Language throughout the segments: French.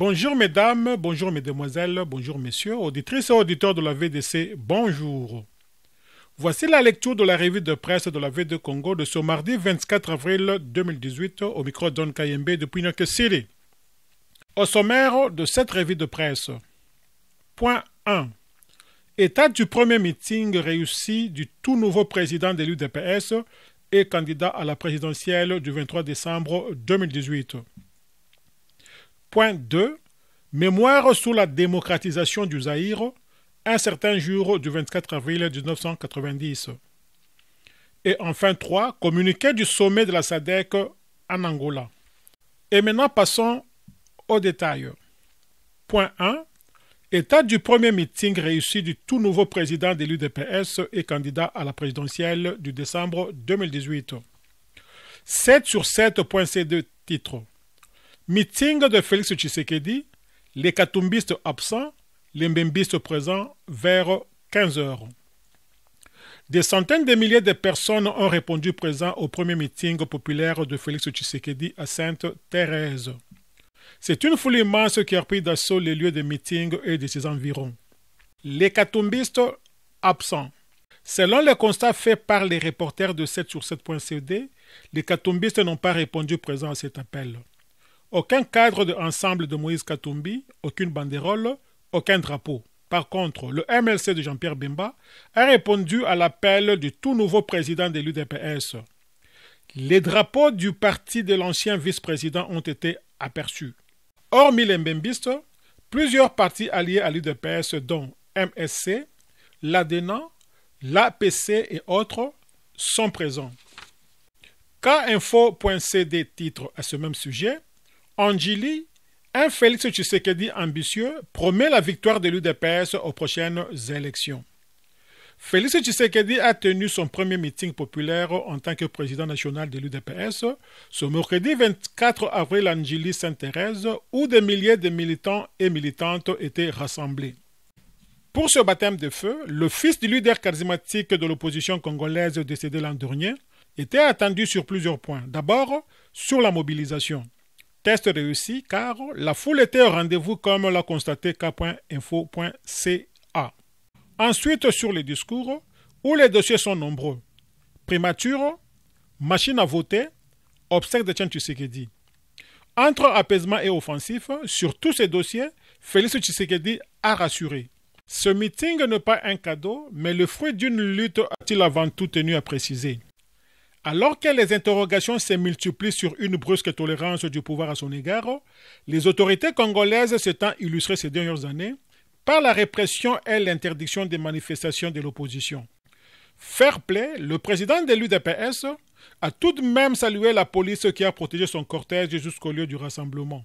Bonjour mesdames, bonjour mesdemoiselles, bonjour messieurs, auditrices et auditeurs de la VDC, bonjour. Voici la lecture de la revue de presse de la VD Congo de ce mardi 24 avril 2018 au micro d'On Kayembe depuis New York City. Au sommaire de cette revue de presse. Point 1. État du premier meeting réussi du tout nouveau président de l'UDPS et candidat à la présidentielle du 23 décembre 2018. Point 2. Mémoire sur la démocratisation du Zaïre, un certain jour du 24 avril 1990. Et enfin 3. Communiqué du sommet de la SADC en Angola. Et maintenant passons aux détails. Point 1. État du premier meeting réussi du tout nouveau président de l'UDPS et candidat à la présidentielle du décembre 2018. 7 sur 7.c2 titre. Meeting de Félix Tshisekedi, les katumbistes absents, les mbembistes présents vers 15 heures. Des centaines de milliers de personnes ont répondu présents au premier meeting populaire de Félix Tshisekedi à Sainte-Thérèse. C'est une foule immense qui a pris d'assaut les lieux de meeting et de ses environs. Les katumbistes absents. Selon les constats faits par les reporters de 7 sur 7.cd, les katumbistes n'ont pas répondu présents à cet appel. Aucun cadre de ensemble de Moïse Katumbi, aucune banderole, aucun drapeau. Par contre, le MLC de Jean-Pierre Bemba a répondu à l'appel du tout nouveau président de l'UDPS. Les drapeaux du parti de l'ancien vice-président ont été aperçus. Hormis les mbembistes, plusieurs partis alliés à l'UDPS dont MSC, l'ADENA, l'APC et autres sont présents. Kinfo.cd titre à ce même sujet. Anjili, un Félix Tshisekedi ambitieux, promet la victoire de l'UDPS aux prochaines élections. Félix Tshisekedi a tenu son premier meeting populaire en tant que président national de l'UDPS ce mercredi 24 avril à Njili Sainte-Thérèse, où des milliers de militants et militantes étaient rassemblés. Pour ce baptême de feu, le fils du leader charismatique de l'opposition congolaise décédé l'an dernier était attendu sur plusieurs points. D'abord, sur la mobilisation. Test réussi car la foule était au rendez-vous comme l'a constaté k.info.ca. Ensuite sur les discours où les dossiers sont nombreux. Primature, machine à voter, obsèques de Tshisekedi. Entre apaisement et offensif, sur tous ces dossiers, Félix Tshisekedi a rassuré. Ce meeting n'est pas un cadeau, mais le fruit d'une lutte a-t-il avant tout tenu à préciser. Alors que les interrogations se multiplient sur une brusque tolérance du pouvoir à son égard, les autorités congolaises s'étant illustrées ces dernières années par la répression et l'interdiction des manifestations de l'opposition. Fair play, le président de l'UDPS a tout de même salué la police qui a protégé son cortège jusqu'au lieu du rassemblement.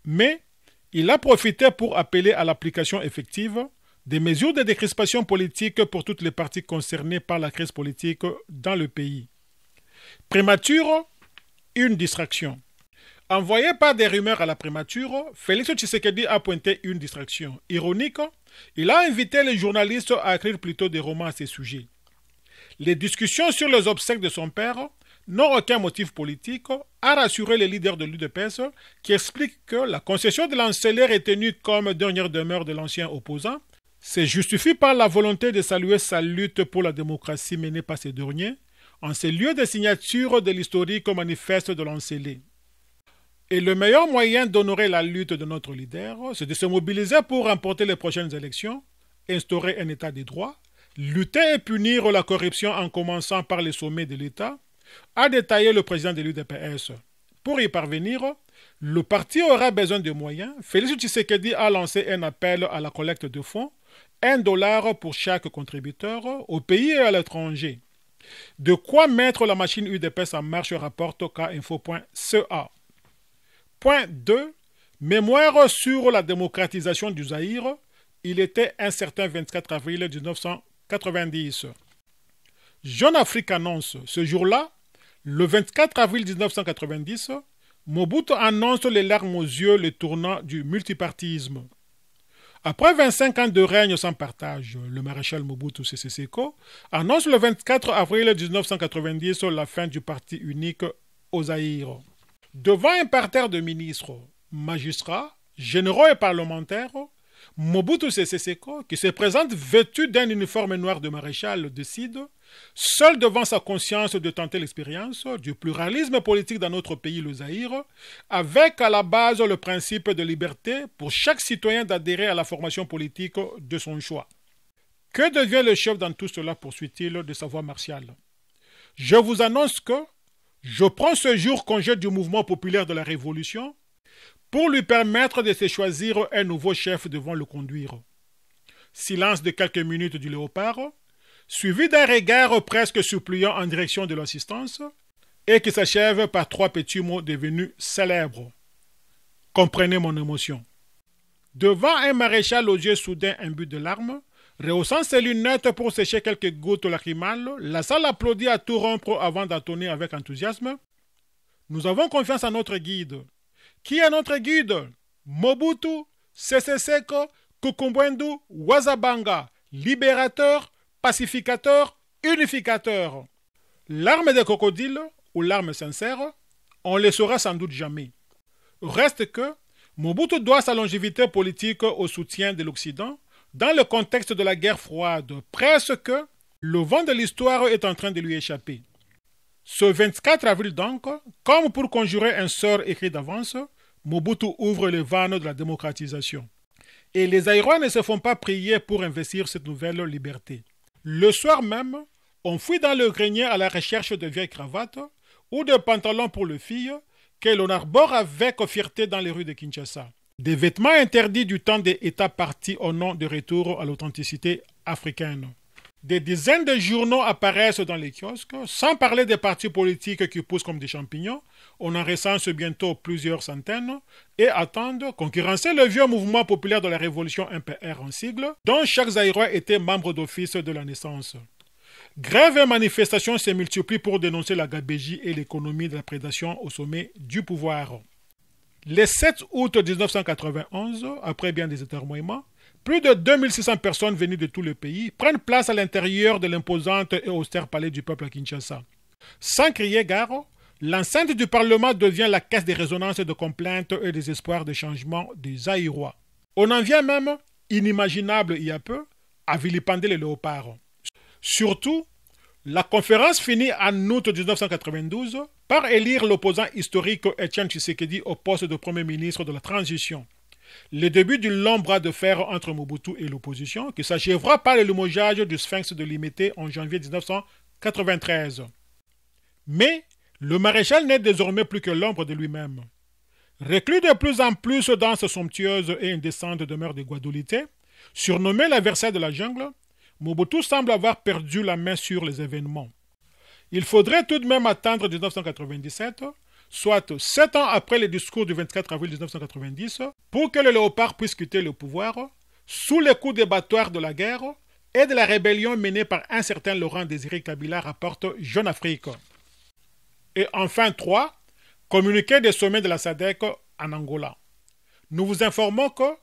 Mais il a profité pour appeler à l'application effective des mesures de décrispation politique pour toutes les parties concernées par la crise politique dans le pays. Primature, une distraction. Envoyé par des rumeurs à la primature, Félix Tshisekedi a pointé une distraction. Ironique, il a invité les journalistes à écrire plutôt des romans à ces sujets. Les discussions sur les obsèques de son père n'ont aucun motif politique, a rassuré les leaders de l'UDPS qui expliquent que la concession de l'ancelaire est tenue comme dernière demeure de l'ancien opposant, se justifie par la volonté de saluer sa lutte pour la démocratie menée par ces derniers, en ces lieux de signature de l'historique manifeste de l'ancellé. Et le meilleur moyen d'honorer la lutte de notre leader, c'est de se mobiliser pour remporter les prochaines élections, instaurer un état de droit, lutter et punir la corruption en commençant par les sommets de l'État, a détaillé le président de l'UDPS. Pour y parvenir, le parti aura besoin de moyens. Félix Tshisekedi a lancé un appel à la collecte de fonds, $1 pour chaque contributeur, au pays et à l'étranger. De quoi mettre la machine UDPS en marche, rapporte kinfo.ca. Point 2. Mémoire sur la démocratisation du Zaïre. Il était un certain 24 avril 1990. Jeune Afrique annonce, ce jour-là, le 24 avril 1990, Mobutu annonce les larmes aux yeux le tournant du multipartisme. Après 25 ans de règne sans partage, le maréchal Mobutu Sese Seko annonce le 24 avril 1990 la fin du parti unique au Zaïre. Devant un parterre de ministres, magistrats, généraux et parlementaires, Mobutu Sese Seko, qui se présente vêtu d'un uniforme noir de maréchal, décide, seul devant sa conscience, de tenter l'expérience du pluralisme politique dans notre pays, le Zaïre, avec à la base le principe de liberté pour chaque citoyen d'adhérer à la formation politique de son choix. Que devient le chef dans tout cela, poursuit-il de sa voix martiale? Je vous annonce que je prends ce jour congé du mouvement populaire de la Révolution pour lui permettre de se choisir un nouveau chef devant le conduire. Silence de quelques minutes du léopard, suivi d'un regard presque suppliant en direction de l'assistance, et qui s'achève par 3 petits mots devenus célèbres. Comprenez mon émotion. Devant un maréchal aux yeux soudains imbus de larmes, rehaussant ses lunettes pour sécher quelques gouttes lacrymales, la salle applaudit à tout rompre avant d'entonner avec enthousiasme. Nous avons confiance en notre guide. Qui est notre guide? Mobutu Sese Seko Kukumbwendu Wazabanga, libérateur, pacificateur, unificateur. L'arme des crocodiles, ou l'arme sincère, on ne le saura sans doute jamais. Reste que Mobutu doit sa longévité politique au soutien de l'Occident dans le contexte de la guerre froide. Presque le vent de l'histoire est en train de lui échapper. Ce 24 avril donc, comme pour conjurer un sort écrit d'avance, Mobutu ouvre les vannes de la démocratisation. Et les Zaïrois ne se font pas prier pour investir cette nouvelle liberté. Le soir même, on fouille dans le grenier à la recherche de vieilles cravates ou de pantalons pour les filles que l'on arbore avec fierté dans les rues de Kinshasa. Des vêtements interdits du temps des États partis au nom de retour à l'authenticité africaine. Des dizaines de journaux apparaissent dans les kiosques, sans parler des partis politiques qui poussent comme des champignons. On en recense bientôt plusieurs centaines et attendent concurrencer le vieux mouvement populaire de la Révolution MPR en sigle, dont chaque Zaïrois était membre d'office de la naissance. Grèves et manifestations se multiplient pour dénoncer la gabégie et l'économie de la prédation au sommet du pouvoir. Le 7 août 1991, après bien des atermoiements, plus de 2600 personnes venues de tout le pays prennent place à l'intérieur de l'imposante et austère palais du peuple à Kinshasa. Sans crier gare, l'enceinte du Parlement devient la caisse des résonances de complaintes et des espoirs de changement des Zaïrois. On en vient même, inimaginable il y a peu, à vilipender les léopards. Surtout, la conférence finit en août 1992 par élire l'opposant historique Etienne Tshisekedi au poste de Premier ministre de la Transition. Le début du long bras de fer entre Mobutu et l'opposition, qui s'achèvera par le limogeage du Sphinx de Limité en janvier 1993. Mais le maréchal n'est désormais plus que l'ombre de lui-même. Reclus de plus en plus dans sa somptueuse et indécente demeure de Guadolité, surnommée la Versailles de la jungle, Mobutu semble avoir perdu la main sur les événements. Il faudrait tout de même attendre 1997, soit 7 ans après le discours du 24 avril 1990, pour que le léopard puisse quitter le pouvoir, sous les coups débattoirs de la guerre et de la rébellion menée par un certain Laurent Désiré Kabila, rapporte Jeune Afrique. Et enfin 3, communiqué des sommets de la SADC en Angola. Nous vous informons que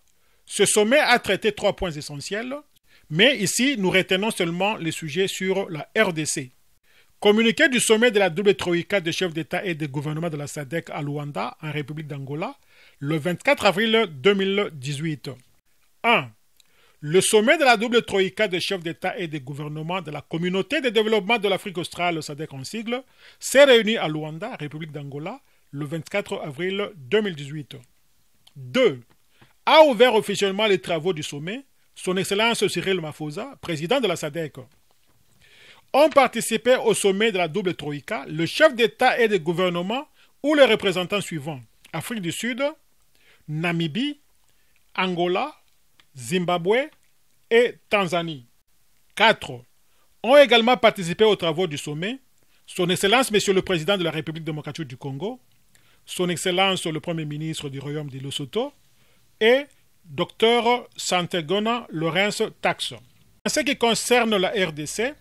ce sommet a traité 3 points essentiels, mais ici nous retenons seulement les sujets sur la RDC. Communiqué du sommet de la double troïka des chefs d'État et des gouvernements de la SADC à Luanda, en République d'Angola, le 24 avril 2018. 1. Le sommet de la double troïka des chefs d'État et des gouvernements de la Communauté de développement de l'Afrique australe, SADC en sigle, s'est réuni à Luanda, République d'Angola, le 24 avril 2018. 2. A ouvert officiellement les travaux du sommet Son Excellence Cyril Ramaphosa, président de la SADC. Ont participé au sommet de la double troïka le chef d'État et de gouvernement ou les représentants suivants: Afrique du Sud, Namibie, Angola, Zimbabwe et Tanzanie. 4. Ont également participé aux travaux du sommet Son Excellence Monsieur le Président de la République démocratique du Congo, Son Excellence le Premier ministre du Royaume de Lesotho et Dr Santegona Lawrence Tax. En ce qui concerne la RDC,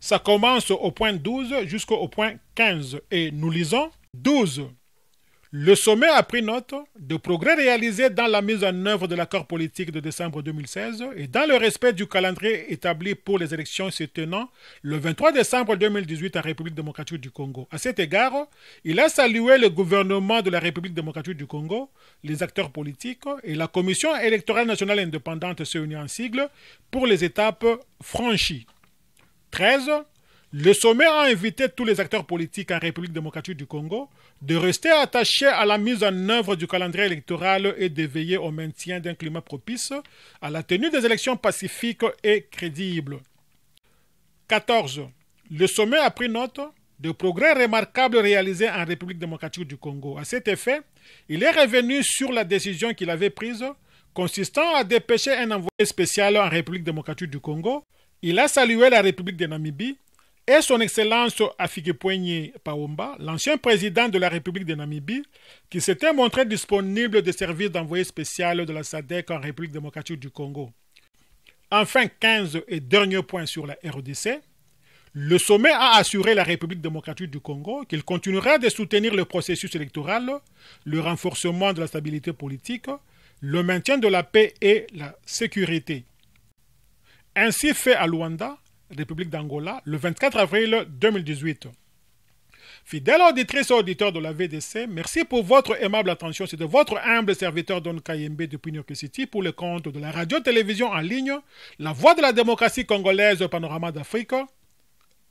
ça commence au point 12 jusqu'au point 15 et nous lisons 12. Le sommet a pris note de progrès réalisés dans la mise en œuvre de l'accord politique de décembre 2016 et dans le respect du calendrier établi pour les élections se tenant le 23 décembre 2018 en République démocratique du Congo. À cet égard, il a salué le gouvernement de la République démocratique du Congo, les acteurs politiques et la Commission électorale nationale indépendante CENI en sigle pour les étapes franchies. 13. Le sommet a invité tous les acteurs politiques en République démocratique du Congo de rester attachés à la mise en œuvre du calendrier électoral et de veiller au maintien d'un climat propice à la tenue des élections pacifiques et crédibles. 14. Le sommet a pris note de progrès remarquables réalisés en République démocratique du Congo. À cet effet, il est revenu sur la décision qu'il avait prise consistant à dépêcher un envoyé spécial en République démocratique du Congo. Il a salué la République de Namibie et son Excellence Hifikepunye Pohamba, l'ancien président de la République de Namibie, qui s'était montré disponible de servir d'envoyé spécial de la SADC en République démocratique du Congo. Enfin, 15 et dernier point sur la RDC, le sommet a assuré la République démocratique du Congo qu'il continuera de soutenir le processus électoral, le renforcement de la stabilité politique, le maintien de la paix et la sécurité. Ainsi fait à Luanda, République d'Angola, le 24 avril 2018. Fidèles auditrices et auditeurs de la VDC, merci pour votre aimable attention. C'est de votre humble serviteur Don Kayembe depuis New York City pour le compte de la radio-télévision en ligne, la voix de la démocratie congolaise Panorama d'Afrique.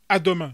À demain.